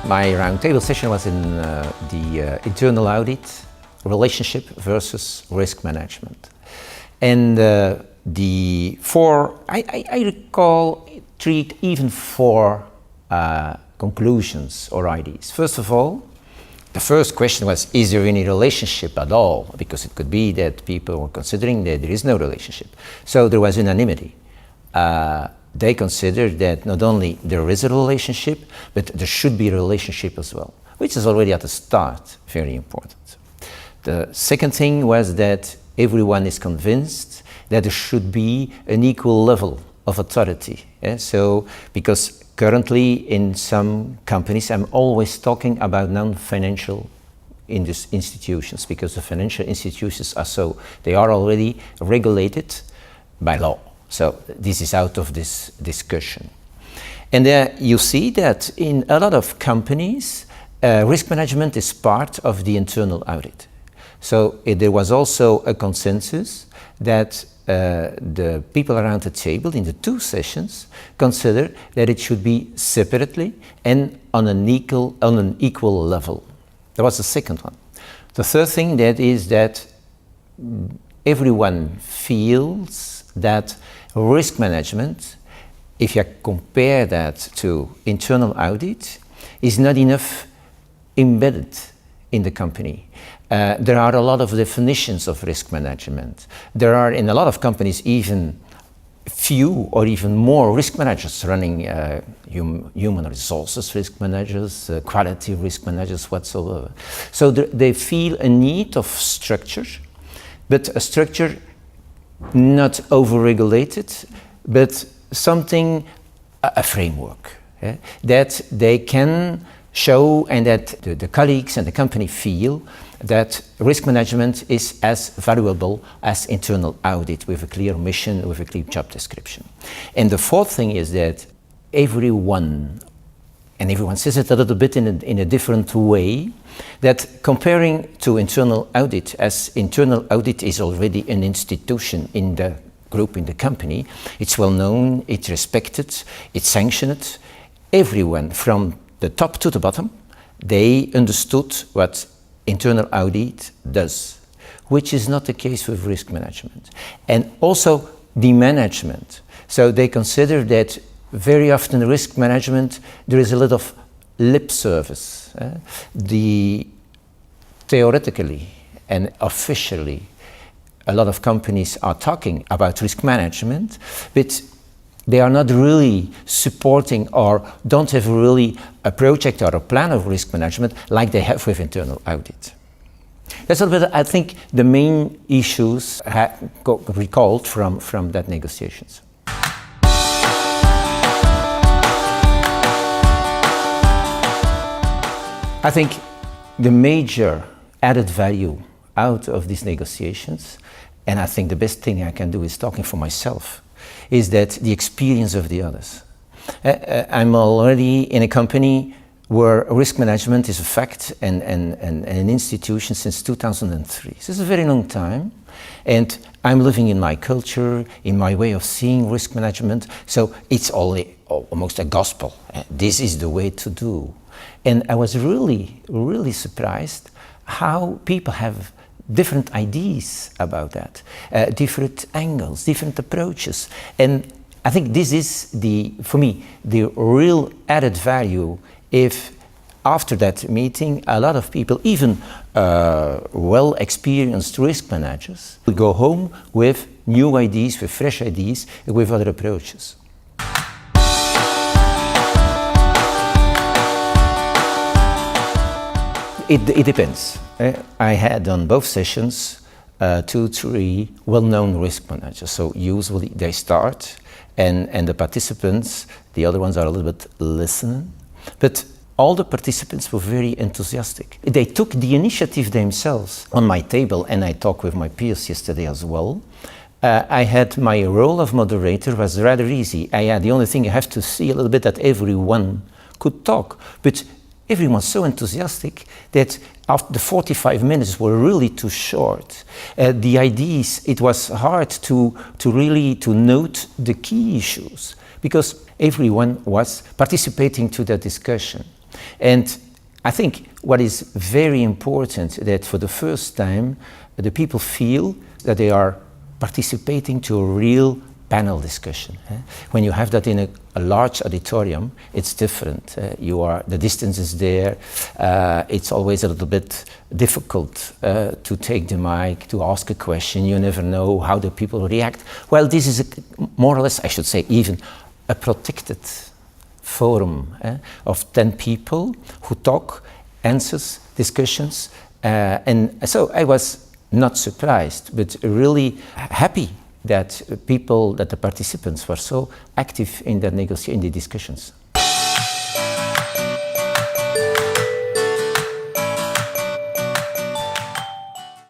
My roundtable session was in the internal audit, relationship versus risk management. And I recall even four conclusions or ideas. First of all, the first question was, is there any relationship at all? Because it could be that people were considering that there is no relationship. So there was unanimity. They considered that not only there is a relationship, but there should be a relationship as well, which is already at the start very important. The second thing was that everyone is convinced that there should be an equal level of authority. So, because currently in some companies, I'm always talking about non-financial institutions, because the financial institutions they are already regulated by law. So this is out of this discussion. And you see that in a lot of companies, risk management is part of the internal audit. So there was also a consensus that the people around the table in the two sessions consider that it should be separately and on an equal level. That was the second one. The third thing that is that everyone feels that risk management, if you compare that to internal audit, is not enough embedded in the company. There are a lot of definitions of risk management. There are in a lot of companies even few or even more risk managers running human resources risk managers, quality risk managers whatsoever. So they feel a need of structure, but a structure not over-regulated, but something, a framework, that they can show and that the colleagues and the company feel that risk management is as valuable as internal audit with a clear mission, with a clear job description. And the fourth thing is that everyone says it a little bit in a different way, that comparing to internal audit, as internal audit is already an institution in the group, in the company, it's well known, it's respected, it's sanctioned. Everyone from the top to the bottom, they understood what internal audit does, which is not the case with risk management. And also the management. So they consider that very often risk management, there is a lot of lip service. Theoretically and officially, a lot of companies are talking about risk management, but they are not really supporting or don't have really a project or a plan of risk management like they have with internal audit. That's a little bit, I think, the main issues recalled from that negotiations. I think the major added value out of these negotiations, and I think the best thing I can do is talking for myself, is that the experience of the others. I'm already in a company where risk management is a fact and an institution since 2003. This is a very long time, and I'm living in my culture, in my way of seeing risk management, so it's almost a gospel. This is the way to do. And I was really, really surprised how people have different ideas about that, different angles, different approaches. And I think this is, for me, the real added value if after that meeting a lot of people, even well-experienced risk managers, will go home with new ideas, with fresh ideas, with other approaches. It depends. I had on both sessions 2, 3 well-known risk managers. So usually they start and the participants, the other ones are a little bit listening. But all the participants were very enthusiastic. They took the initiative themselves. On my table, and I talked with my peers yesterday as well, I had my role of moderator was rather easy. The only thing I have to see a little bit that everyone could talk. But everyone was so enthusiastic that after the 45 minutes were really too short. The ideas, it was hard to really note the key issues because everyone was participating to the discussion. And I think what is very important that for the first time the people feel that they are participating to a real panel discussion. When you have that in a large auditorium, it's different. The distance is there. It's always a little bit difficult to take the mic, to ask a question. You never know how the people react. Well, this is more or less, I should say, even a protected forum of 10 people who talk, answers, discussions. And so I was not surprised, but really happy that the participants were so active in the discussions.